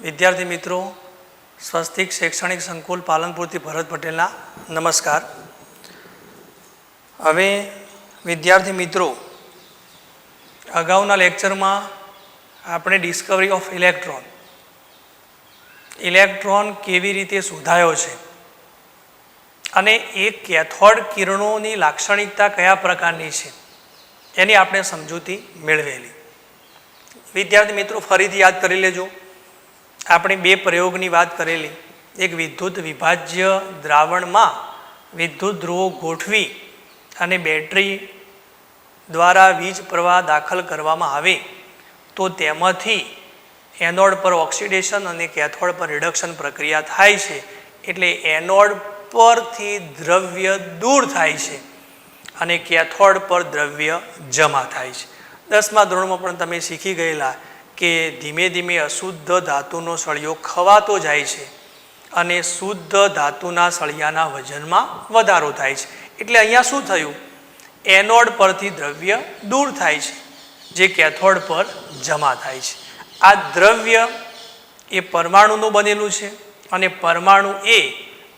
વિદ્યાર્થી મિત્રો, સ્વસ્તિક શૈક્ષણિક સંકુલ પાલનપુરથી ભરત પટેલના નમસ્કાર. હવે વિદ્યાર્થી મિત્રો, અગાઉના લેક્ચરમાં આપણે ડિસ્કવરી ઓફ ઇલેક્ટ્રોન કેવી રીતે શોધાયો છે અને એ કેથોડ કિરણોની લાક્ષણિકતા કયા પ્રકારની છે એની આપણે સમજૂતી મેળવેલી. વિદ્યાર્થી મિત્રો, ફરીથી યાદ કરી લેજો. આપણે બે પ્રયોગની વાત કરેલી. એક વિદ્યુત વિભાજ્ય દ્રાવણમાં વિદ્યુત ધ્રુવો ગોઠવી અને બેટરી દ્વારા વીજ પ્રવાહ દાખલ કરવામાં આવે તો તેમાંથી એનોડ પર ઓક્સિડેશન અને કેથોડ પર રિડક્શન પ્રક્રિયા થાય છે. એટલે એનોડ પરથી દ્રવ્ય દૂર થાય છે અને કેથોડ પર દ્રવ્ય જમા થાય છે. 10મા ધોરણમાં પણ તમે શીખી ગયેલા કે ધીમે ધીમે અશુદ્ધ ધાતુનો સળિયો ખવાતો જાય છે અને શુદ્ધ ધાતુના સળિયાના વજનમાં વધારો થાય છે. એટલે અહીંયા શું થયું? એનોડ પરથી દ્રવ્ય દૂર થાય છે જે કેથોડ પર જમા થાય છે. આ દ્રવ્ય એ પરમાણુનું બનેલું છે અને પરમાણુ એ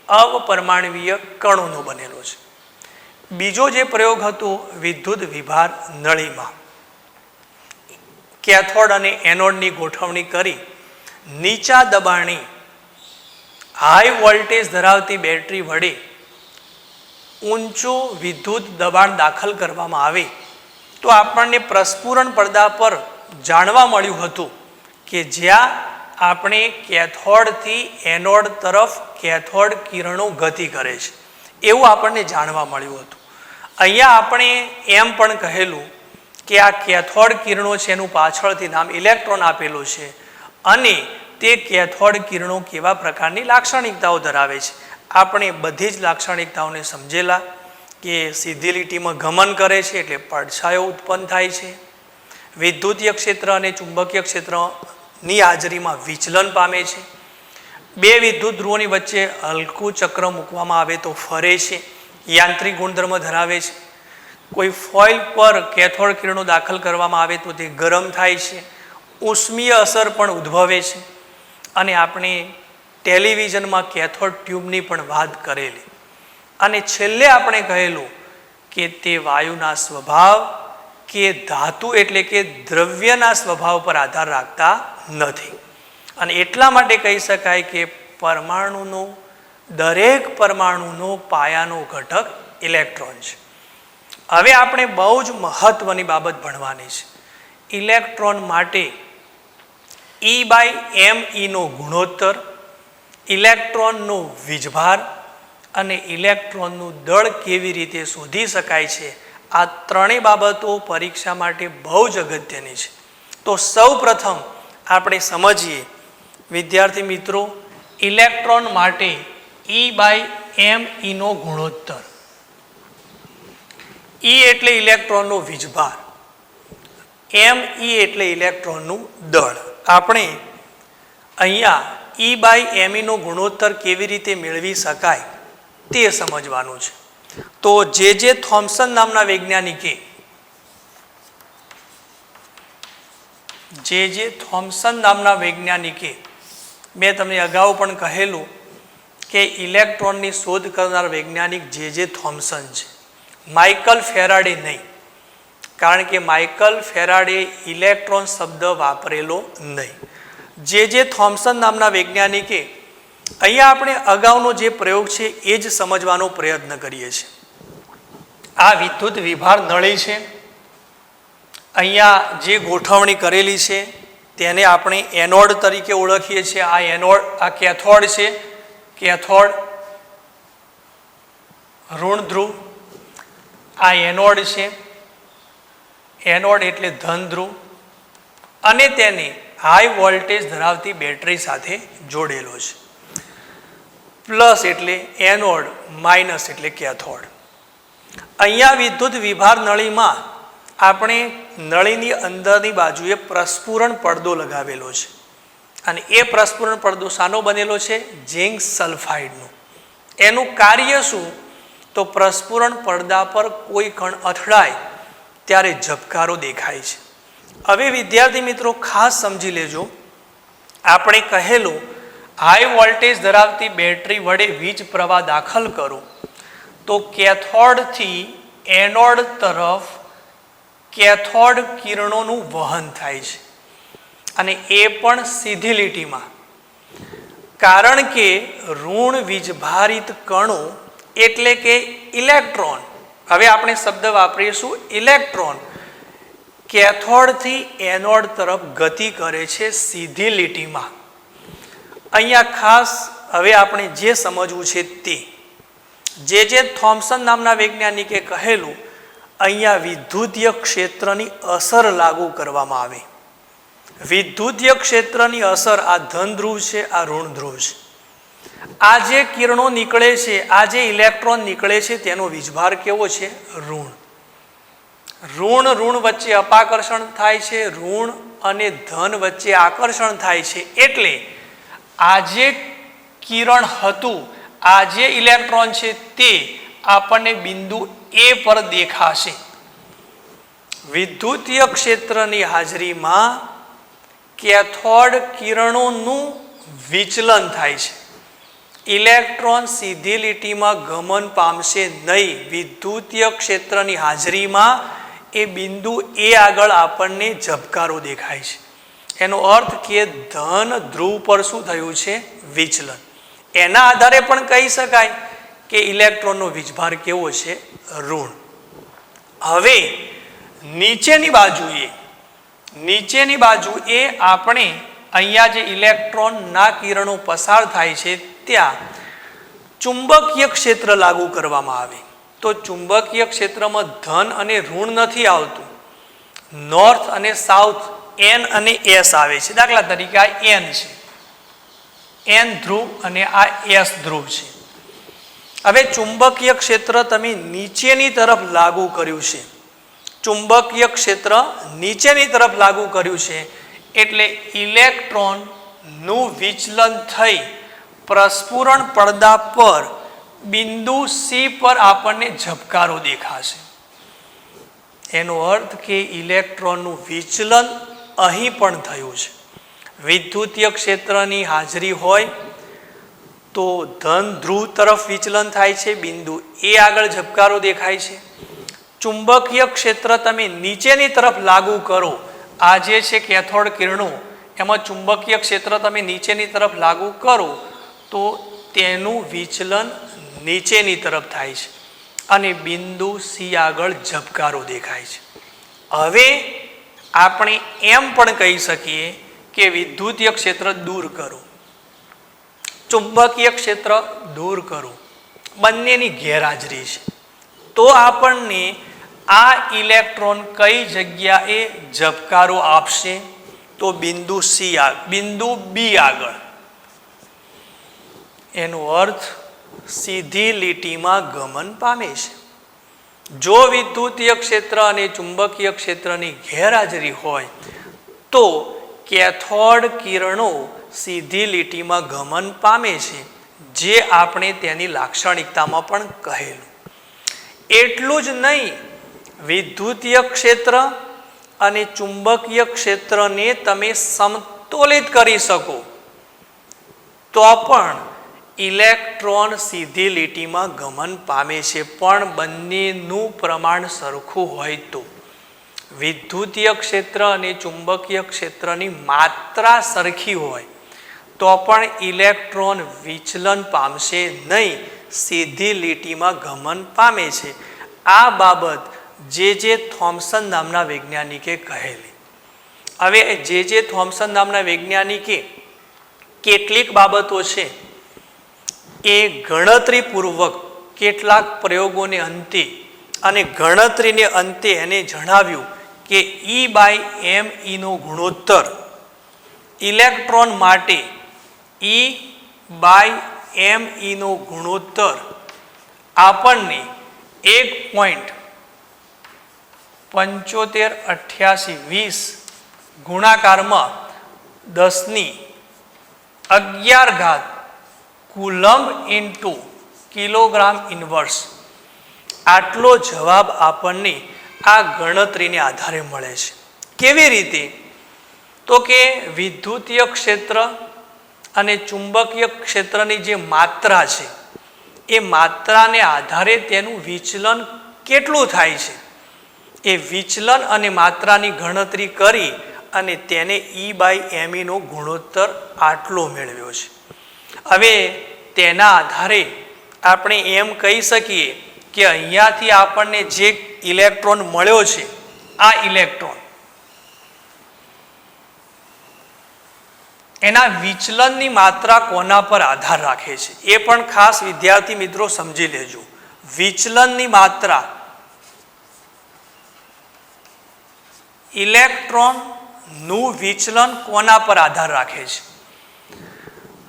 અપરમાણવીય કણોનું બનેલું છે. બીજો જે પ્રયોગ હતો વિદ્યુત વિભાર નળીમાં કેથોડ અને એનોડની ગોઠવણી કરી નીચા દબાણી હાઈ વોલ્ટેજ ધરાવતી બેટરી વડે ઊંચું વિદ્યુત દબાણ દાખલ કરવામાં આવે તો આપણને પ્રસ્ફુરણ પડદા પર જાણવા મળ્યું હતું કે જ્યાં આપણે કેથોડથી એનોડ તરફ કેથોડ કિરણો ગતિ કરે છે એવું આપણને જાણવા મળ્યું હતું. અહીંયા આપણે એમ પણ કહેલું કે આ કેથોડ કિરણો છે એનું પાછળથી નામ ઇલેક્ટ્રોન આપેલું છે અને તે કેથોડ કિરણો કેવા પ્રકારની લાક્ષણિકતાઓ ધરાવે છે. આપણે બધી જ લાક્ષણિકતાઓને સમજેલા કે સીધી લીટીમાં ગમન કરે છે એટલે પડછાયો ઉત્પન્ન થાય છે, વિદ્યુતીય ક્ષેત્ર અને ચુંબકીય ક્ષેત્રની હાજરીમાં વિચલન પામે છે, બે વિદ્યુત ધ્રુવોની વચ્ચે હલકું ચક્ર મૂકવામાં આવે તો ફરે છે, યાંત્રિક ગુણધર્મ ધરાવે છે, કોઈ ફોઇલ પર કેથોડ કિરણો દાખલ કરવામાં આવે તો તે ગરમ થાય છે, ઉષ્મીય અસર પણ ઉદ્ભવે છે અને આપણે ટેલિવિઝનમાં કેથોડ ટ્યુબની પણ વાત કરેલી. અને છેલ્લે આપણે કહેલું કે તે વાયુના સ્વભાવ કે ધાતુ એટલે કે દ્રવ્યના સ્વભાવ પર આધાર રાખતા નથી અને એટલા માટે કહી શકાય કે દરેક પરમાણુનો પાયાનો ઘટક ઇલેક્ટ્રોન છે. હવે આપણે બહુ જ મહત્વની બાબત ભણવાની છે. ઇલેક્ટ્રોન માટે E/me નો ગુણોત્તર, ઇલેક્ટ્રોનનો વીજભાર અને ઇલેક્ટ્રોનનું દળ કેવી રીતે શોધી શકાય છે, આ ત્રણેય બાબતો પરીક્ષા માટે બહુ જ અગત્યની છે. તો સૌ પ્રથમ આપણે સમજીએ વિદ્યાર્થી મિત્રો, ઇલેક્ટ્રોન માટે E/me નો ગુણોત્તર. E એટલે ઇલેક્ટ્રોનનો વીજભાર, me એટલે ઇલેક્ટ્રોનનું દળ. આપણે અહીંયા E/me નો ગુણોત્તર કેવી રીતે મેળવી શકાય તે સમજવાનું છે. તો જે થોમ્સન નામના વૈજ્ઞાનિકે મેં તમને અગાઉ પણ કહેલું કે ઇલેક્ટ્રોનની શોધ કરનાર વૈજ્ઞાનિક જે થોમ્સન છે, માઇકલ ફેરાડે નહીં, કારણ કે માઇકલ ફેરાડે ઇલેક્ટ્રોન શબ્દ વાપરેલો નહીં. જે થોમ્સન નામના વૈજ્ઞાનિકે અહીંયા આપણે અગાઉનો જે પ્રયોગ છે એ જ સમજવાનો પ્રયત્ન કરીએ છીએ. આ વિદ્યુત વિભાર નળી છે. અહીંયા જે ગોઠવણી કરેલી છે તેને આપણે એનોડ તરીકે ઓળખીએ છીએ. આ કેથોડ છે, કેથોડ ઋણ ધ્રુવ. આ એનોડ છે, એનોડ એટલે ધન ધ્રુવ અને તેને હાઈ વોલ્ટેજ ધરાવતી બેટરી સાથે જોડેલો છે. પ્લસ એટલે એનોડ, માઇનસ એટલે કેથોડ. અહીંયા વિદ્યુત વિભાર નળીમાં આપણે નળીની અંદરની બાજુએ પ્રસ્ફુરણ પડદો લગાવેલો છે અને એ પ્રસ્ફુરણ પડદો શાનો બનેલો છે? ઝિંક સલ્ફાઇડનો. એનું કાર્ય શું? તો પ્રસ્ફુરણ પડદા પર કોઈ કણ અથડાય ત્યારે ઝબકારો દેખાય છે. હવે વિદ્યાર્થી મિત્રો ખાસ સમજી લેજો, આપણે કહેલું હાઈ વોલ્ટેજ ધરાવતી બેટરી વડે વીજ પ્રવાહ દાખલ કરો તો કેથોડથી એનોડ તરફ કેથોડ કિરણોનું વહન થાય છે, અને એ પણ સીધી લીટીમાં. કારણ કે ઋણ વીજભારિત કણો એટલે કે ઇલેક્ટ્રોન, હવે આપણે શબ્દ વાપરીશું ઇલેક્ટ્રોન, કેથોડથી એનોડ તરફ ગતિ કરે છે સીધી લીટીમાં. અહીંયા ખાસ હવે આપણે જે સમજવું છે તે જે થોમ્સન નામના વૈજ્ઞાનિકે કહેલું, અહીંયા વિદ્યુતીય ક્ષેત્રની અસર લાગુ કરવામાં આવે. વિદ્યુતીય ક્ષેત્રની અસર આ ધન ધ્રુવ છે, આ ઋણ ધ્રુવ છે. આ જે કિરણો નીકળે છે, આ જે ઇલેક્ટ્રોન નીકળે છે તેનો વીજભાર કેવો છે? ઋણ. ઋણ વચ્ચે અપાકર્ષણ થાય છે, ઋણ અને ધન વચ્ચે આકર્ષણ થાય છે. એટલે આ જે કિરણ હતું, આ જે ઇલેક્ટ્રોન છે તે આપણને બિંદુ એ પર દેખાશે. વિદ્યુતીય ક્ષેત્રની હાજરીમાં કેથોડ કિરણોનું વિચલન થાય છે. ઇલેક્ટ્રોન સીધી લીટીમાં ગમન પામશે નહીં. વિદ્યુતીય ક્ષેત્રની હાજરીમાં એ બિંદુ એ આગળ આપણને ઝબકારો દેખાય છે. એનો અર્થ કે ધન ધ્રુવ પર શું થયું છે? વિચલન. એના આધારે પણ કહી શકાય કે ઇલેક્ટ્રોનનો વીજભાર કેવો છે? ઋણ. હવે નીચેની બાજુએ આપણે અહીંયા જે ઇલેક્ટ્રોનના કિરણો પસાર થાય છે ત્યાં ચુંબકીય ક્ષેત્ર લાગુ કરવામાં આવે. તો ચુંબકીય ક્ષેત્રમાં ધન અને ઋણ નથી આવતું, નોર્થ અને સાઉથ એન અને એસ આવે છે. દાખલા તરીકે આ એન છે, એન ધ્રુવ, અને આ એસ ધ્રુવ છે. હવે ચુંબકીય ક્ષેત્ર તમે નીચેની તરફ લાગુ કર્યું છે, ચુંબકીય ક્ષેત્ર નીચેની તરફ લાગુ કર્યું છે એટલે ઇલેક્ટ્રોનનું વિચલન થઈ પ્રસ્ફુરણ પડદા પર બિંદુ સી પર આપણને ઝબકારો દેખાશે. એનો અર્થ કે ઇલેક્ટ્રોનનું વિચલન અહીં પણ થયું છે. વિદ્યુતીય ક્ષેત્રની હાજરી હોય તો ધન ધ્રુવ તરફ વિચલન થાય છે, બિંદુ એ આગળ ઝબકારો દેખાય છે. ચુંબકીય ક્ષેત્ર તમે નીચેની તરફ લાગુ કરો, આ જે છે કેથોડ કિરણો, એમાં ચુંબકીય ક્ષેત્ર તમે નીચેની તરફ લાગુ કરો તો તેનું વિચલન નીચેની તરફ થાય છે અને બિંદુ સી આગળ ઝબકારો દેખાય છે. હવે આપણે એમ પણ કહી શકીએ કે વિદ્યુતીય ક્ષેત્ર દૂર કરો, ચુંબકીય ક્ષેત્ર દૂર કરો, બંનેની ગેરહાજરી છે. તો આપણને આ ઇલેક્ટ્રોન કઈ જગ્યાએ ઝબકારો આપશે? તો બિંદુ બી આગળ. એનો અર્થ સીધી લીટીમાં ગમન પામે છે. જો વિદ્યુતીય ક્ષેત્ર અને ચુંબકીય ક્ષેત્રની ગેરહાજરી હોય તો કેથોડ કિરણો સીધી લીટીમાં ગમન પામે છે, જે આપણે તેની લાક્ષણિકતામાં પણ કહેલું. એટલું જ નહીં, વિદ્યુતીય ક્ષેત્ર અને ચુંબકીય ક્ષેત્રને તમે સમતોલિત કરી શકો તો પણ ઇલેક્ટ્રોન સીધી લીટીમાં ગમન પામે છે, પણ બંનેનું પ્રમાણ સરખું હોય તો. વિદ્યુતીય ક્ષેત્ર અને ચુંબકીય ક્ષેત્રની માત્રા સરખી હોય તો પણ ઇલેક્ટ્રોન વિચલન પામશે નહીં, સીધી લીટીમાં ગમન પામે છે. આ બાબત જે થોમ્સન નામના વૈજ્ઞાનિકે કહેલી. હવે જે થોમ્સન નામના વૈજ્ઞાનિકે કેટલીક બાબતો છે એ ગણતરીપૂર્વક કેટલાક પ્રયોગોને અંતે અને ગણતરીને અંતે એને જણાવ્યું કે E/me નો ગુણોત્તર ઇલેક્ટ્રોન માટે E/me નો ગુણોત્તર આપણને 1.758820 ગુણાકારમાં 10⁻11 કુલમ્બ ઇન્ટુ કિલોગ્રામ ઇન્વર્સ, આટલો જવાબ આપણને આ ગણતરીને આધારે મળે છે. કેવી રીતે? તો કે વિદ્યુતીય ક્ષેત્ર અને ચુંબકીય ક્ષેત્રની જે માત્રા છે એ માત્રાને આધારે તેનું વિચલન કેટલું થાય છે એ વિચલન અને માત્રાની ગણતરી કરી અને તેને E/me નો ગુણોત્તર આટલો મેળવ્યો છે. હવે તેના આધારે આપણે એમ કહી શકીએ કે અહીંયાથી આપણને જે ઇલેક્ટ્રોન મળ્યો છે આ ઇલેક્ટ્રોન એના વિચલનની માત્રા કોના પર આધાર રાખે છે એ પણ ખાસ વિદ્યાર્થી મિત્રો સમજી લેજો. વિચલનની માત્રા ઇલેક્ટ્રોનનું વિચલન કોના પર આધાર રાખે છે?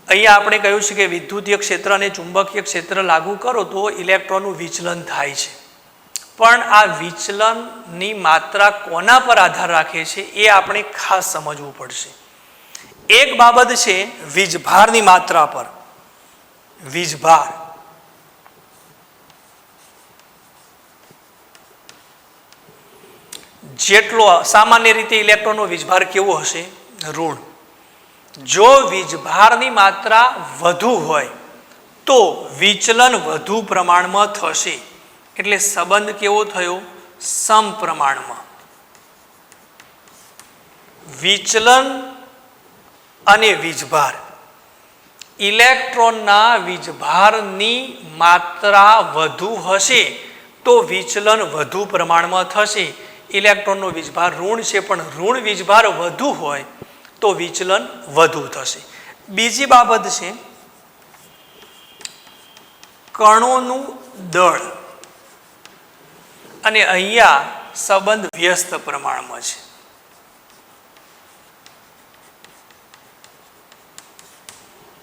અહીંયા આપણે કહ્યું છે કે વિદ્યુતીય ક્ષેત્ર અને ચુંબકીય ક્ષેત્ર લાગુ કરો તો ઇલેક્ટ્રોનનું વિચલન થાય છે, પણ આ વિચલનની માત્રા કોના પર આધાર રાખે છે એ આપણે ખાસ સમજવું પડશે. એક બાબત છે વીજભારની માત્રા પર. વીજભાર જેટલો સામાન્ય રીતે ઇલેક્ટ્રોનનો વીજભાર કેવો હશે? ઋણ. જો વીજભારની માત્રા વધુ હોય તો વિચલન વધુ પ્રમાણમાં થશે. એટલે સંબંધ કેવો થયો? સમપ્રમાણમાં. વિચલન અને વીજભાર. ઇલેક્ટ્રોનના વીજભારની માત્રા વધુ હશે તો વિચલન વધુ પ્રમાણમાં થશે. ઇલેક્ટ્રોનનો વીજભાર ઋણ છે પણ ઋણ વીજભાર વધુ હોય તો વિચલન વધુ થશે. બીજી બાબત છે કણોનું દળ, અને અહીંયા સંબંધ વ્યસ્ત પ્રમાણમાં છે.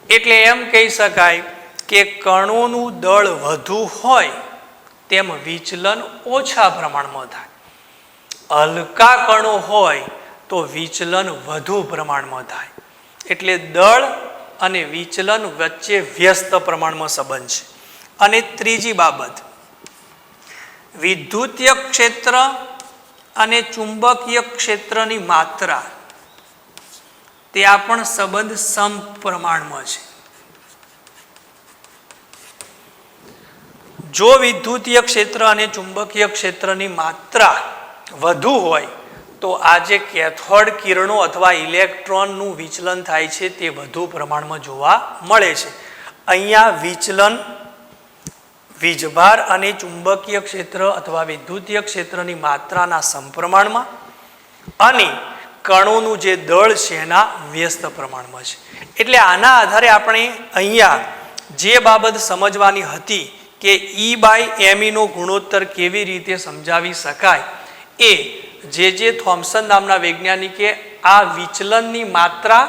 એટલે એમ કહી શકાય કે કણોનું દળ વધુ હોય તેમ વિચલન ઓછા પ્રમાણમાં થાય. હલકા કણો હોય તો વિચલન વધુ પ્રમાણમાં થાય. એટલે દળ અને વિચલન વચ્ચે વ્યસ્ત પ્રમાણમાં સંબંધ છે. અને ત્રીજી બાબત, વિદ્યુતીય ક્ષેત્ર અને ચુંબકીય ક્ષેત્રની માત્રા ત્યાં પણ સંબંધ સમપ્રમાણમાં છે. જો વિદ્યુતીય ક્ષેત્ર અને ચુંબકીય ક્ષેત્રની માત્રા વધુ હોય તો આ જે કેથોડ કિરણો અથવા ઇલેક્ટ્રોનનું વિચલન થાય છે તે વધુ પ્રમાણમાં જોવા મળે છે. અહીંયા વિચલન વીજભાર અને ચુંબકીય ક્ષેત્ર અથવા વિદ્યુતીય ક્ષેત્રની માત્રાના સમપ્રમાણમાં અને કણોનું જે દળ છે એના વ્યસ્ત પ્રમાણમાં છે. એટલે આના આધારે આપણે અહીંયા જે બાબત સમજવાની હતી કે E/me નો ગુણોત્તર કેવી રીતે સમજાવી શકાય એ જે થોમ્સન નામના વૈજ્ઞાનિકે આ વિચલનની માત્રા,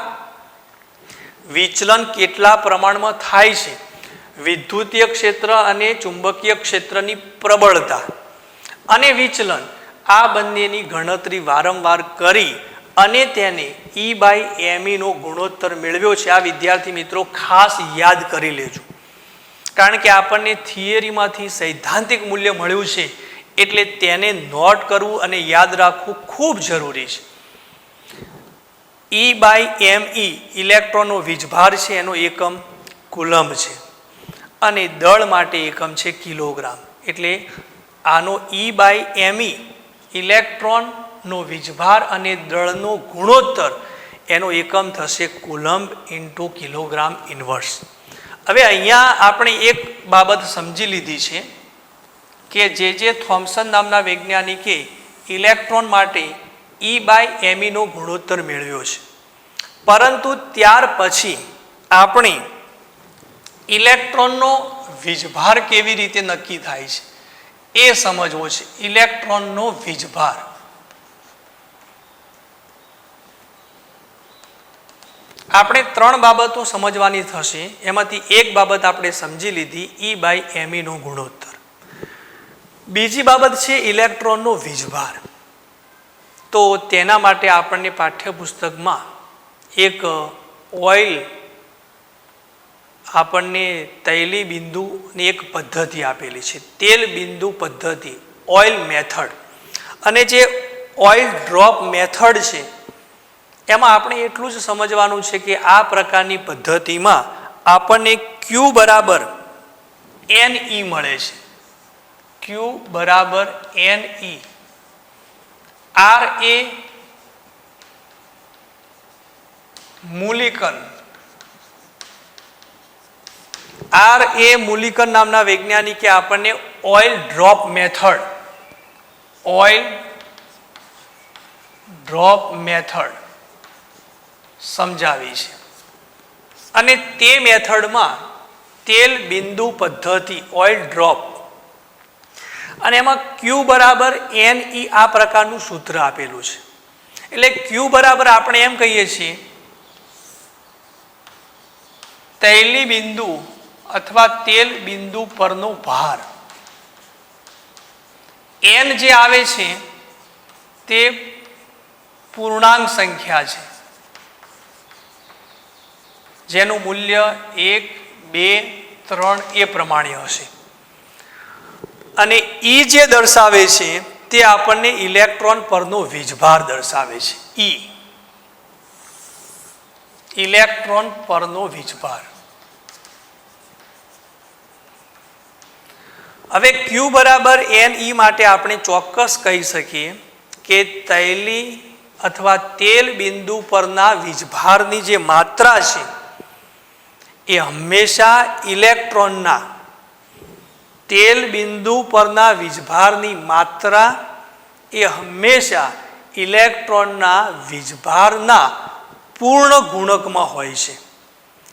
વિચલન કેટલા પ્રમાણમાં થાય છે, વિદ્યુતીય ક્ષેત્ર અને ચુંબકીય ક્ષેત્રની પ્રબળતા અને વિચલન, આ બંનેની ગણતરી વારંવાર કરી અને તેને E/me નો ગુણોત્તર મેળવ્યો છે. આ વિદ્યાર્થી મિત્રો ખાસ યાદ કરી લેજો, કારણ કે આપણને થિયરીમાંથી સૈદ્ધાંતિક મૂલ્ય મળ્યું છે એટલે તેને નોટ કરવું અને યાદ રાખવું ખૂબ જરૂરી છે. E/me ઇલેક્ટ્રોનનો વીજભાર છે, એનો એકમ કુલમ્બ છે અને દળ માટે એકમ છે કિલોગ્રામ. એટલે આનો E/me ઇલેક્ટ્રોનનો વીજભાર અને દળનો ગુણોત્તર એનો એકમ થશે કુલમ્બ ઇન્ટુ કિલોગ્રામ ઇન્વર્સ. હવે અહીંયા આપણે એક બાબત સમજી લીધી છે કે જે થોમ્સન નામના વૈજ્ઞાનિકે ઇલેક્ટ્રોન માટે E/me નો ગુણોત્તર મેળવ્યો છે, પરંતુ ત્યાર પછી આપણે ઇલેક્ટ્રોનનો વીજભાર કેવી રીતે નક્કી થાય છે એ સમજવો છે. ઇલેક્ટ્રોનનો વીજભાર આપણે ત્રણ બાબતો સમજવાની થશે. એમાંથી એક બાબત આપણે સમજી લીધી, E/me નો ગુણોત્તર. બીજી બાબત છે ઇલેક્ટ્રોનનો વીજભાર. તો તેના માટે આપણને પાઠ્યપુસ્તકમાં એક ઓઇલ, આપણને તૈલી બિંદુની એક પદ્ધતિ આપેલી છે, તેલ બિંદુ પદ્ધતિ, ઓઇલ મેથડ. અને જે ઓઇલ ડ્રોપ મેથડ છે એમાં આપણે એટલું જ સમજવાનું છે કે આ પ્રકારની પદ્ધતિમાં આપણને Q બરાબર NE મળે છે. Q બરાબર NE. R એ મૂલિકન, R એ મૂલિકન નામના વૈજ્ઞાનિકે આપણને ઓઇલ ડ્રોપ મેથડ સમજાવી છે. અને તે મેથડમાં તેલ બિંદુ પદ્ધતિ, ઓઇલ ડ્રોપ, અને એમાં Q બરાબર NE આ પ્રકારનું સૂત્ર આપેલું છે. એટલે Q બરાબર આપણે એમ કહીએ છીએ તૈલી બિંદુ અથવા તેલ બિંદુ પરનો ભાર. N જે આવે છે તે પૂર્ણાંક સંખ્યા છે જેનું મૂલ્ય 1, 2, 3 એ પ્રમાણે હશે. અને E જે દર્શાવે છે તે આપણને ઇલેક્ટ્રોન પરનો વીજભાર દર્શાવે છે. E ઇલેક્ટ્રોન પરનો વીજભાર. હવે Q બરાબર NE માટે આપણે ચોક્કસ કહી શકીએ કે તૈલી અથવા તેલ બિંદુ પરના વીજભારની જે માત્રા છે એ હંમેશા ઇલેક્ટ્રોનના, તેલ બિંદુ પરના વીજભારની માત્રા એ હંમેશા ઇલેક્ટ્રોનના વીજભારના પૂર્ણ ગુણકમાં હોય છે.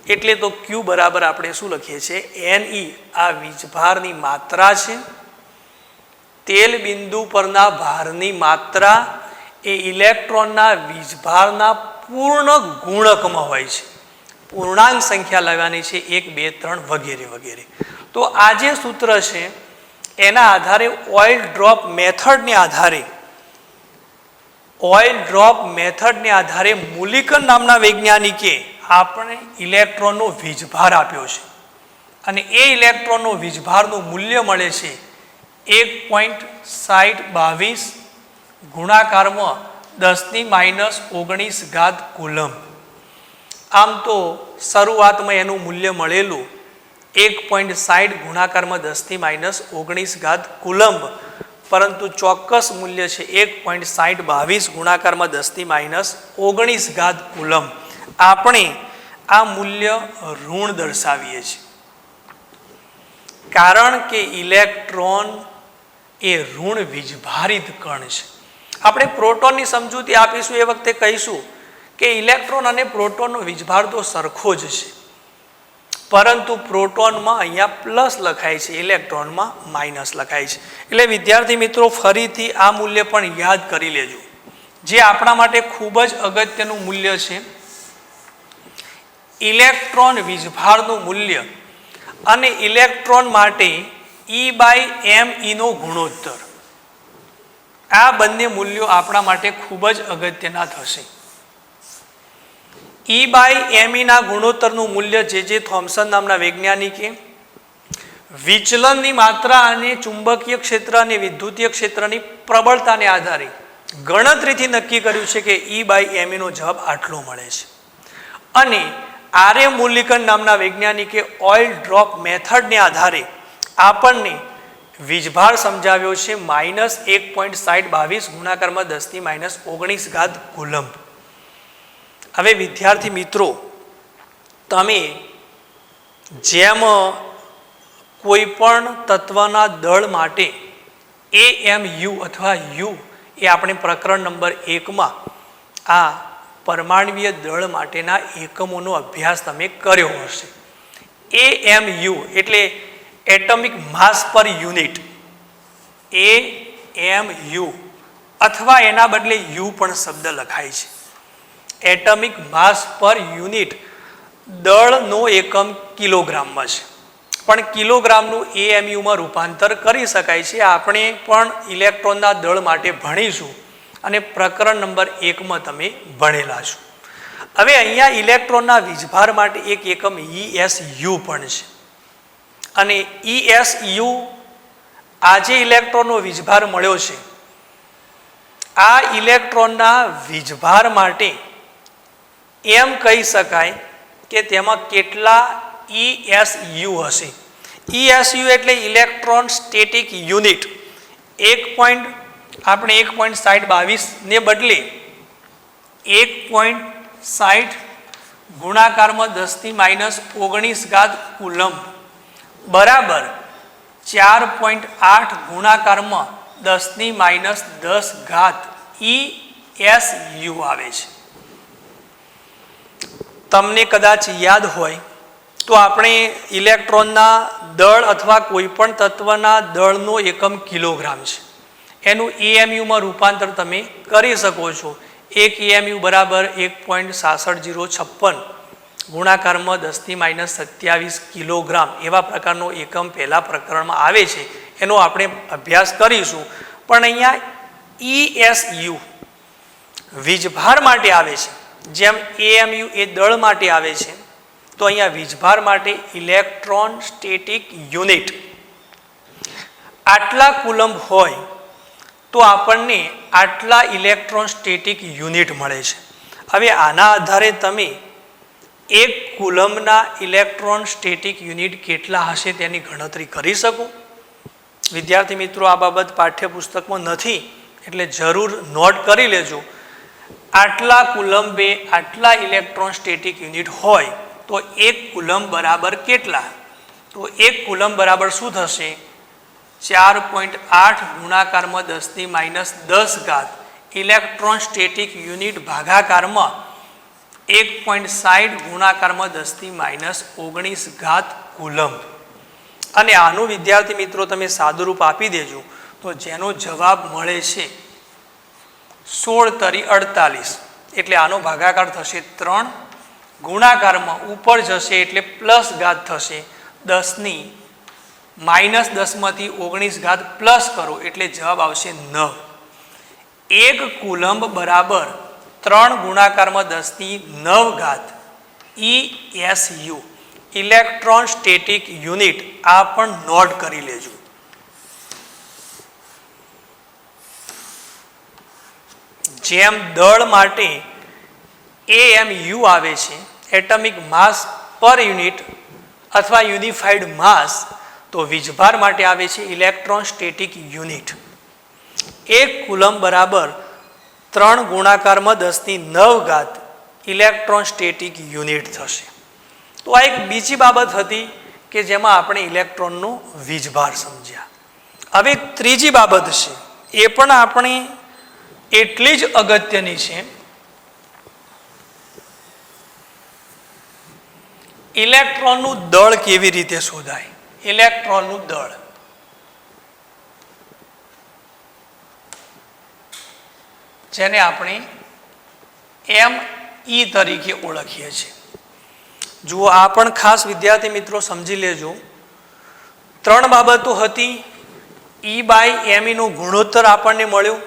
એટલે તો Q બરાબર આપણે શું લખીએ છીએ NE આ વીજભારની માત્રા છે. તેલ બિંદુ પરના ભારની માત્રા એ ઇલેક્ટ્રોનના વીજભારના પૂર્ણ ગુણકમાં હોય છે. પૂર્ણાંક સંખ્યા લેવાની છે 1, 2, 3 વગેરે વગેરે. તો આ જે સૂત્ર છે એના આધારે ઓઇલ ડ્રોપ મેથડને આધારે મૂલિકન નામના વૈજ્ઞાનિકે આપણે ઇલેક્ટ્રોનનો વીજભાર આપ્યો છે. અને એ ઇલેક્ટ્રોનનો વીજભારનું મૂલ્ય મળે છે 1.6022 ગુણાકારમાં 10⁻⁹ કુલમ. આમ તો શરૂઆતમાં એનું મૂલ્ય મળેલું 1.60 ગુણાકારમાં 10⁻⁹ કુલમ, પરંતુ ચોક્કસ મૂલ્ય છે 1.6022 ગુણાકારમાં 10⁻⁹ કુલમ. આપણે આ મૂલ્ય ઋણ દર્શાવીએ છીએ કારણ કે ઇલેક્ટ્રોન એ ઋણ વીજભારિત કણ છે. આપણે પ્રોટોનની સમજૂતી આપીશું એ વખતે કહીશું કે ઇલેક્ટ્રોન અને પ્રોટોનનો વીજભાર તો સરખો જ છે, પરંતુ પ્રોટોનમાં અહીંયા પ્લસ લખાય છે, ઇલેક્ટ્રોનમાં માઇનસ લખાય છે. એટલે વિદ્યાર્થી મિત્રો ફરીથી આ મૂલ્ય પણ યાદ કરી લેજો, જે આપણા માટે ખૂબ જ અગત્યનું મૂલ્ય છે. ઇલેક્ટ્રોન વીજભારનું મૂલ્ય અને ઇલેક્ટ્રોન માટે E/me નો ગુણોત્તર, આ બંને મૂલ્યો આપણા માટે ખૂબ જ અગત્યના થશે. E/me ના ગુણોત્તરનું મૂલ્ય જે થોમ્સન નામના વૈજ્ઞાનિકે વિચલનની માત્રા અને ચુંબકીય ક્ષેત્ર અને વિદ્યુતીય ક્ષેત્રની પ્રબળતાને આધારે ગણતરીથી નક્કી કર્યું છે કે E/me નો જવાબ આટલો મળે છે. અને આર્ય મૂલિકન નામના વૈજ્ઞાનિકે ઓઇલ ડ્રોપ મેથડને આધારે આપણને વીજભાર સમજાવ્યો છે -1.6022 ગુણાકારમાં 10⁻⁹ કુલમ. હવે વિદ્યાર્થી મિત્રો, તમે જેમ કોઈ પણ તત્વના દળ માટે AMU અથવા U એ આપણે પ્રકરણ નંબર 1માં આ પરમાણ્વીય દળ માટેના એકમોનો અભ્યાસ તમે કર્યો હશે. AMU એટલે એટમિક માસ પર યુનિટ, AMU, અથવા એના બદલે U પણ શબ્દ લખાય છે. એટમિક માસ પર યુનિટ દળનો એકમ કિલોગ્રામમાં છે, પણ કિલોગ્રામનું AMUમાં રૂપાંતર કરી શકાય છે. આપણે પણ ઇલેક્ટ્રોનના દળ માટે ભણીશું અને પ્રકરણ નંબર 1માં તમે ભણેલા છો. હવે અહીંયા ઇલેક્ટ્રોનના વીજભાર માટે એક એકમ ESU પણ છે. અને ESU આ જે ઇલેક્ટ્રોનનો વીજભાર મળ્યો છે, આ ઇલેક્ટ્રોનના વીજભાર માટે એમ કહી શકાય કે તેમાં કેટલા ESU હશે. ESU એટલે ઇલેક્ટ્રોન સ્ટેટિક યુનિટ. આપણે 1.6022 ને બદલે 1.60 ગુણાકારમાં 10⁻⁹ કુલમ્બ બરાબર 4.8 ગુણાકારમાં 10⁻10 ESU આવે છે. તમને કદાચ યાદ હોય તો આપણે ઇલેક્ટ્રોનના દળ અથવા કોઈપણ તત્વના દળનો એકમ કિલોગ્રામ છે. એનું EMUમાં રૂપાંતર તમે કરી શકો છો. એક EMU બરાબર 1.66056 ગુણાકારમાં 10⁻27 કિલોગ્રામ એવા પ્રકારનો એકમ પહેલા પ્રકરણમાં આવે છે. એનો આપણે અભ્યાસ કરીશું. પણ અહીંયા ESU વીજભાર માટે આવે છે. જેમ AMU એ દળ માટે આવે છે, તો અહીંયા વીજભાર માટે ઇલેક્ટ્રોન સ્ટેટિક યુનિટ. આટલા કુલમ્બ હોય તો આપણને આટલા ઇલેક્ટ્રોન સ્ટેટિક યુનિટ મળે છે. હવે આના આધારે તમે એક કુલમ્બના ઇલેક્ટ્રોન સ્ટેટિક યુનિટ કેટલા હશે તેની ગણતરી કરી શકો. વિદ્યાર્થી મિત્રો, આ બાબત પાઠ્યપુસ્તકમાં નથી એટલે જરૂર નોટ કરી લેજો. આટલા કુલમ્બે આટલા ઇલેક્ટ્રોન સ્ટેટિક યુનિટ હોય તો એક કુલમ્બ બરાબર કેટલા? તો એક કુલમ્બ બરાબર શું થશે? 4.8 ગુણાકારમાં 10⁻10 ઇલેક્ટ્રોન સ્ટેટિક યુનિટ ભાગાકારમાં 1.60 ગુણાકારમાં 10⁻19 કુલમ્બ. અને આનું વિદ્યાર્થી મિત્રો તમે સાદુરૂપ આપી દેજો તો જેનો જવાબ મળે છે 16×48. એટલે આનો ભાગાકાર થશે 3, ગુણાકારમાં ઉપર જશે એટલે પ્લસ ઘાત થશે 10⁻10માંથી 19 પ્લસ કરો એટલે જવાબ આવશે 9. એક કુલમ્બ બરાબર 3 ગુણાકારમાં 10⁹ ESU ઇલેક્ટ્રોન સ્ટેટિક યુનિટ. આ પણ નોટ કરી લેજો. જેમ દળ માટે AMU આવે છે, એટમિક માસ પર યુનિટ અથવા યુનિફાઈડ માસ, તો વીજભાર માટે આવે છે ઇલેક્ટ્રોન સ્ટેટિક યુનિટ. એક કુલમ્બ બરાબર 3 ગુણાકારમાં 10⁹ ઇલેક્ટ્રોન સ્ટેટિક યુનિટ થશે. તો આ એક બીજી બાબત હતી કે જેમાં આપણે ઇલેક્ટ્રોનનો વીજભાર સમજ્યા. હવે એક ત્રીજી બાબત છે, એ પણ આપણે એટલી જ અગત્યની છે. ઇલેક્ટ્રોનનું દળ કેવી રીતે શોધાય? ઇલેક્ટ્રોનનું દળ જેને આપણે ME તરીકે ઓળખીએ છીએ. જુઓ, આ પણ ખાસ વિદ્યાર્થી મિત્રો સમજી લેજો. 3 બાબતો હતી. E/me નો ગુણોત્તર આપણને મળ્યો.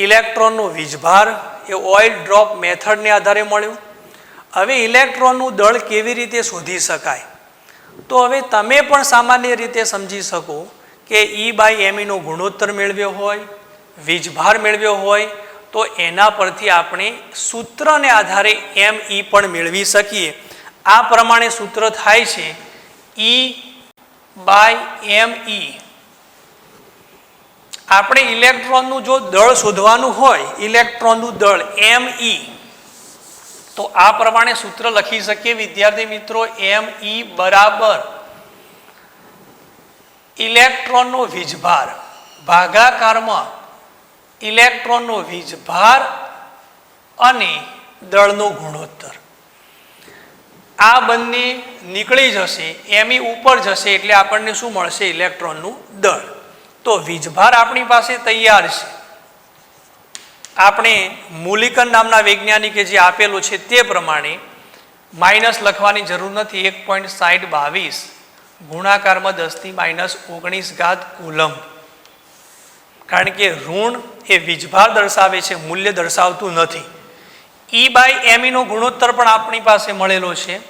ઇલેક્ટ્રોનનો વીજભાર એ ઓઇલ ડ્રોપ મેથડને આધારે મળ્યો. હવે ઇલેક્ટ્રોનનું દળ કેવી રીતે શોધી શકાય? તો હવે તમે પણ સામાન્ય રીતે સમજી શકો કે E/me નો ગુણોત્તર મેળવ્યો હોય, વીજભાર મેળવ્યો હોય તો એના પરથી આપણે સૂત્રને આધારે ME પણ મેળવી શકીએ. આ પ્રમાણે સૂત્ર થાય છે E/me. આપણે ઇલેક્ટ્રોનનું જો દળ શોધવાનું હોય, ઇલેક્ટ્રોનનું દળ ME, તો આ પ્રમાણે સૂત્ર લખી શકીએ વિદ્યાર્થી મિત્રો. ME બરાબર ઇલેક્ટ્રોનનો વીજભાર ભાગાકારમાં ઇલેક્ટ્રોનનો વીજભાર અને દળનો ગુણોત્તર. આ બંને નીકળી જશે, ME ઉપર જશે એટલે આપણને શું મળશે? ઇલેક્ટ્રોનનું દળ. તો વીજભાર આપણી પાસે તૈયાર છે. આપણે મુલિકન નામના વૈજ્ઞાનિકે જે આપેલું છે તે પ્રમાણે માઇનસ લખવાની જરૂર નથી. 1.6022 ગુણાકારમાં 10⁻19 કુલમ્બ. કારણ કે ઋણ એ વીજભાર દર્શાવે છે, મૂલ્ય દર્શાવતું નથી. E/me નો ગુણોત્તર પણ આપણી પાસે મળેલો છે,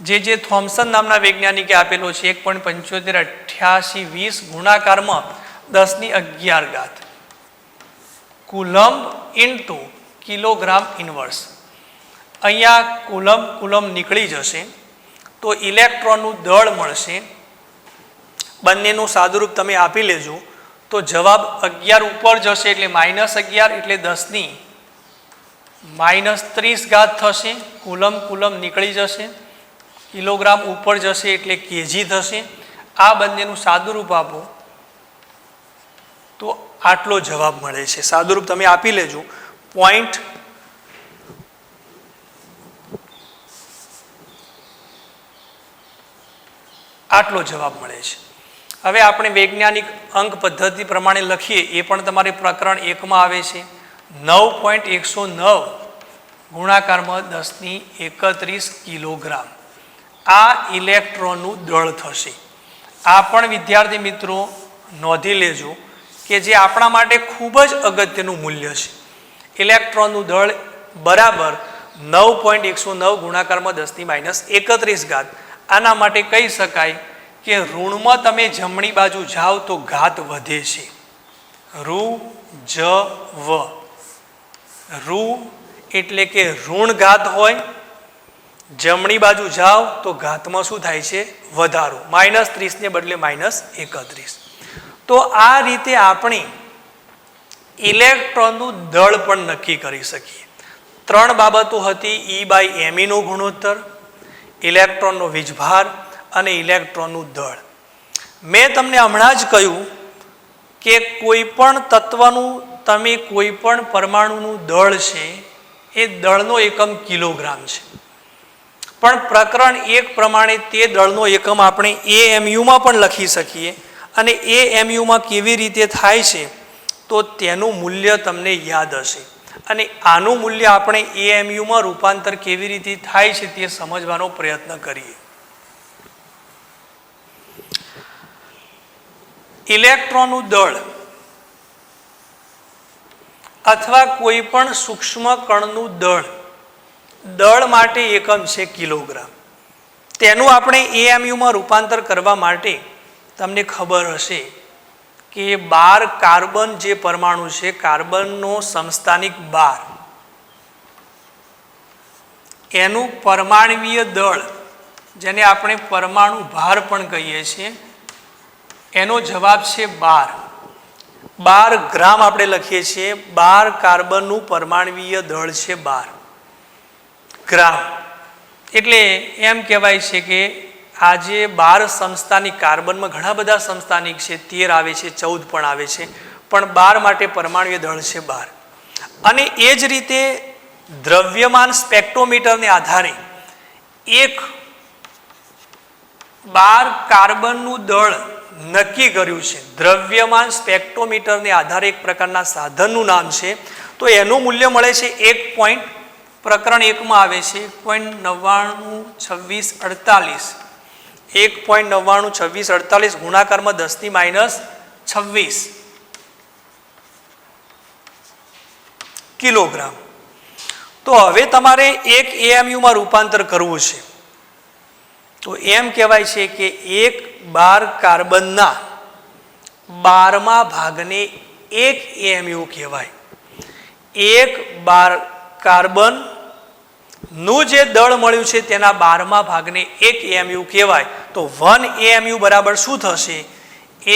જે થોમ્સન નામના વૈજ્ઞાનિકે આપેલો છે. 1.758820 ગુણાકારમાં 10⁻11 કુલમ્બ ઇન્ટુ કિલોગ્રામ ઇન્વર્સ. અહીંયા કુલમ કુલમ નીકળી જશે તો ઇલેક્ટ્રોનનું દળ મળશે. બંનેનું સાદુરૂપ તમે આપી લેજો તો જવાબ 11 ઉપર જશે એટલે -11 એટલે 10⁻³ થશે. કુલમ કુલમ નીકળી જશે, કિલોગ્રામ ઉપર જશે એટલે કેજી થશે. આ બંનેનું સાદુરૂપ આપો તો આટલો જવાબ મળે છે. સાદુરૂપ તમે આપી લેજો. પોઈન્ટ આટલો જવાબ મળે છે. હવે આપણે વૈજ્ઞાનિક અંક પદ્ધતિ પ્રમાણે લખીએ, એ પણ તમારે પ્રકરણ 1 માં આવે છે. 9.109 ગુણાકારમાં 10⁻31 કિલોગ્રામ આ ઇલેક્ટ્રોનનું દળ થશે. આ પણ વિદ્યાર્થી મિત્રો નોંધી લેજો કે જે આપણા માટે ખૂબ જ અગત્યનું મૂલ્ય છે. ઇલેક્ટ્રોનનું દળ બરાબર 9.109 ગુણાકારમાં 10⁻31. આના માટે કહી શકાય કે ઋણમાં તમે જમણી બાજુ જાઓ તો ઘાત વધે છે. ઋ એટલે કે ઋણ ઘાત હોય, જમણી બાજુ જાઓ તો ઘાતમાં શું થાય છે? વધારો. -30 ને બદલે -31. તો આ રીતે આપણે ઇલેક્ટ્રોનનું દળ પણ નક્કી કરી શકીએ. 3 બાબતો હતી: E/me નો ગુણોત્તર, ઇલેક્ટ્રોનનો વીજભાર અને ઇલેક્ટ્રોનનું દળ. મેં તમને હમણાં જ કહ્યું કે કોઈ પણ તત્વનું તમે કોઈ પણ પરમાણુનું દળ છે એ દળનો એકમ કિલોગ્રામ છે. પણ પ્રકરણ 1 પ્રમાણે તે દળનો એકમ આપણે AMU-માં પણ લખી શકીએ. અને AMU-માં કેવી રીતે થાય છે તો તેનું મૂલ્ય તમને યાદ હશે. અને આનું મૂલ્ય આપણે AMU-માં રૂપાંતર કેવી રીતે થાય છે તે સમજવાનો પ્રયત્ન કરીએ. ઇલેક્ટ્રોનનું દળ અથવા કોઈ પણ સૂક્ષ્મ કણનું દળ માટે એકમ છે કિલોગ્રામ. તેનું આપણે AMU-માં રૂપાંતર કરવા માટે તમને ખબર હશે કે 12 કાર્બન જે પરમાણુ છે, કાર્બનનો સમસ્થાનિક 12, એનું પરમાણુવીય દળ જેને આપણે પરમાણુ ભાર પણ કહીએ છીએ, એનો જવાબ છે 12 ગ્રામ આપણે લખીએ છીએ. 12 કાર્બનનું પરમાણુવીય દળ છે 12 ગ્રામ. એટલે એમ કહેવાય છે કે આજે 12 સમસ્થાનિક, કાર્બનમાં ઘણા બધા સમસ્થાનિક છે, 13 આવે છે, 14 પણ આવે છે, પણ 12 માટે પરમાણુય દળ છે 12. અને એ જ રીતે દ્રવ્યમાન સ્પેક્ટ્રોમીટરને આધારે 12 કાર્બનનું દળ નક્કી કર્યું છે. દ્રવ્યમાન સ્પેક્ટ્રોમીટરને આધારે એક પ્રકારના સાધનનું નામ છે. તો એનું મૂલ્ય મળે છે 1. પ્રકરણ 1 માં આવે છે 1.992648. 1.992648 ગુણાકારમાં 10⁻26 કિલોગ્રામ. તો હવે તમારે એક AMU-માં રૂપાંતર કરવું છે. તો એમ કહેવાય છે કે 12 કાર્બનના 12મા ભાગને 1 AMU કહેવાય. 12 કાર્બન નું જે દળ મળ્યું છે તેના 12મા ભાગને 1 AMU કહેવાય. તો 1 AMU બરાબર શું થશે? 1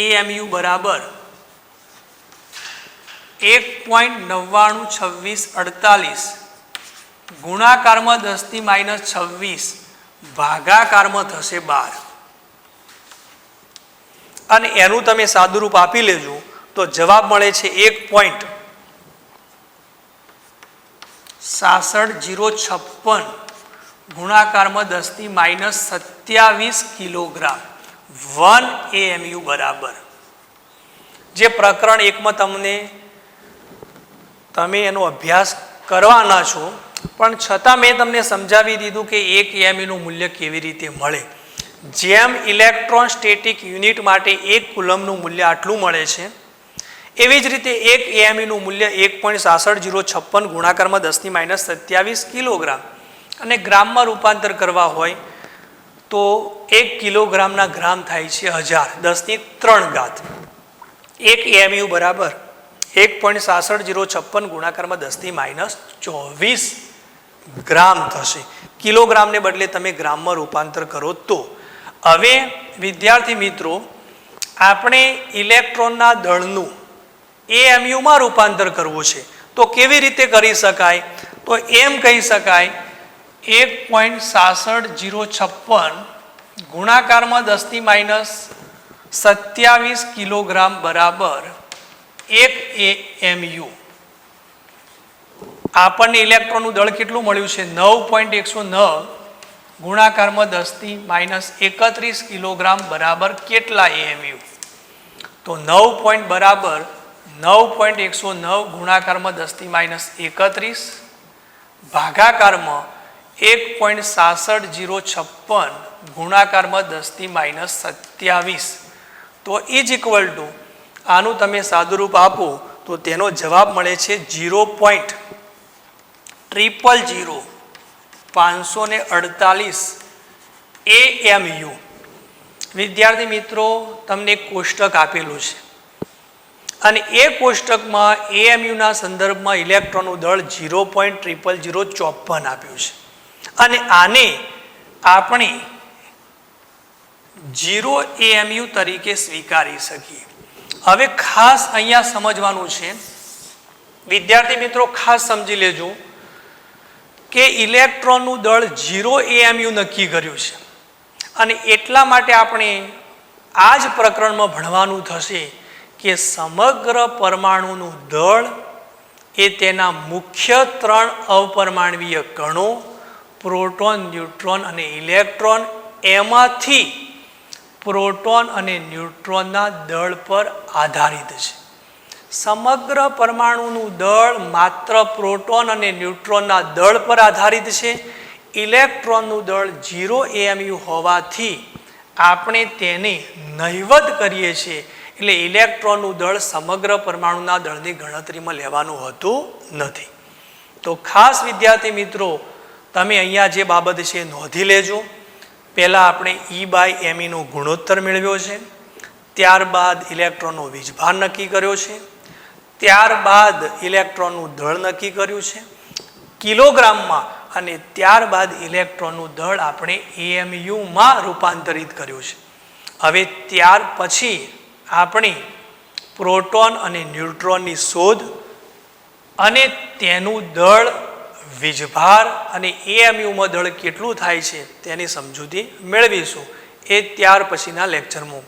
AMU બરાબર 1.992648 ગુણાકારમાં 10⁻26 ભાગાકારમાં થશે 12. અને એનું તમે સાદુરૂપ આપી લેજો તો જવાબ મળે છે 1.67056 ગુણાકારમાં 10⁻27 કિલોગ્રામ 1 AMU બરાબર. જે પ્રકરણ 1 માં તમે એનો અભ્યાસ કરવાના છો, પણ છતાં મેં તમને સમજાવી દીધું કે 1 AMU નું મૂલ્ય કેવી રીતે મળે. જેમ ઇલેક્ટ્રોન સ્ટેટિક યુનિટ માટે 1 કુલમનું મૂલ્ય આટલું મળે છે, એવી જ રીતે 1 AMU નું મૂલ્ય 1.67056 ગુણાકારમાં 10⁻27 કિલોગ્રામ. અને ગ્રામમાં રૂપાંતર કરવા હોય તો 1 કિલોગ્રામના ગ્રામ થાય છે 1000, 10⁻³ 1 AMU બરાબર 1.67056 ગુણાકારમાં 10⁻24 ગ્રામ થશે. કિલોગ્રામને બદલે તમે ગ્રામમાં રૂપાંતર કરો તો. હવે વિદ્યાર્થી મિત્રો, આપણે ઇલેક્ટ્રોનના દળનું એએમયુમાં રૂપાંતર કરવું છે. તો કેવી રીતે કરી શકાય? તો એમ કહી શકાય 1.66056 ગુણાકારમાં 10⁻27 કિલોગ્રામ બરાબર 1 એએમયુ. આપણને ઇલેક્ટ્રોનનું દળ કેટલું મળ્યું છે? 9.109 ગુણાકારમાં 10⁻31 કિલોગ્રામ બરાબર કેટલા એએમયુ? તો 9.109 ગુણાકારમાં 10⁻31 ભાગાકારમાં 1.66056 ગુણાકારમાં 10⁻27. તો ઇઝ ઇક્વલ ટુ આનું તમે સાદુરૂપ આપો તો તેનો જવાબ મળે છે 0.0000548 એએમયુ. વિદ્યાર્થી મિત્રો, તમને એક કોષ્ટક આપેલું છે અને એ કોષ્ટકમાં એએમયુના સંદર્ભમાં ઇલેક્ટ્રોનનું દળ 0.00054 આપ્યું છે અને આને આપણે 0 એએમયુ તરીકે સ્વીકારી શકીએ. હવે ખાસ અહીંયા સમજવાનું છે વિદ્યાર્થી મિત્રો, ખાસ સમજી લેજો કે ઇલેક્ટ્રોનનું દળ 0 એએમયુ નક્કી કર્યું છે અને એટલા માટે આપણે આ જ પ્રકરણમાં ભણવાનું થશે કે સમગ્ર પરમાણુનું દળ એ તેના મુખ્ય 3 અવપરમાણવીય કણો પ્રોટોન, ન્યુટ્રોન અને ઇલેક્ટ્રોન એમાંથી પ્રોટોન અને ન્યુટ્રોનના દળ પર આધારિત છે. સમગ્ર પરમાણુનું દળ માત્ર પ્રોટોન અને ન્યુટ્રોનના દળ પર આધારિત છે. ઇલેક્ટ્રોનનું દળ 0 એએમયુ હોવાથી આપણે તેને નહિવત કરીએ છીએ. એટલે ઇલેક્ટ્રોનનું દળ સમગ્ર પરમાણુના દળની ગણતરીમાં લેવાનું હોતું નથી. તો ખાસ વિદ્યાર્થી મિત્રો, તમે અહીંયા જે બાબત છે નોંધી લેજો. પહેલાં આપણે E/me નો ગુણોત્તર મેળવ્યો છે, ત્યારબાદ ઇલેક્ટ્રોનનો વીજભાર નક્કી કર્યો છે, ત્યારબાદ ઇલેક્ટ્રોનનું દળ નક્કી કર્યું છે કિલોગ્રામમાં અને ત્યારબાદ ઇલેક્ટ્રોનનું દળ આપણે એએમયુમાં રૂપાંતરિત કર્યું છે. હવે ત્યાર પછી આપણે પ્રોટોન અને ન્યુટ્રોનની શોધ અને તેનું દળ, વીજભાર અને એએમયુમાં દળ કેટલું થાય છે તેની સમજૂતી મેળવીશું. એ ત્યાર પછીના લેક્ચરમાં